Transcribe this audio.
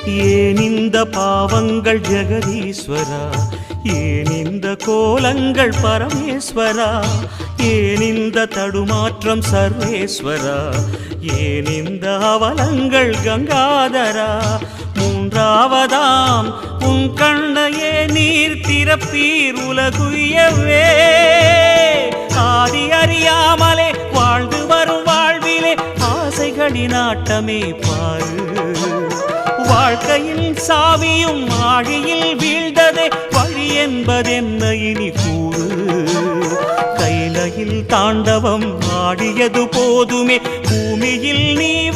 ஏன் இந்த பாவங்கள் ஜெகதீஸ்வரா, ஏன் இந்த கோலங்கள் பரமேஸ்வரா, ஏன் இந்த தடுமாற்றம் சர்வேஸ்வரா, ஏன் இந்த அவலங்கள் கங்காதரா. மூன்றாவதாம் உன் கண்ணையே நீர் திறப்பீர் உலகுயவே. ஆதி அறியாமலே வாழ்ந்து வரும் வாழ்விலே ஆசைகளின் ஆட்டமே பாரு. வாழ்க்கையில் சாவியும் ஆழியில் வீழ்ந்ததே, வழி என்பதென்ன இனி கூறு. கைலையில் தாண்டவம் ஆடியது போதுமே, பூமியில் நீ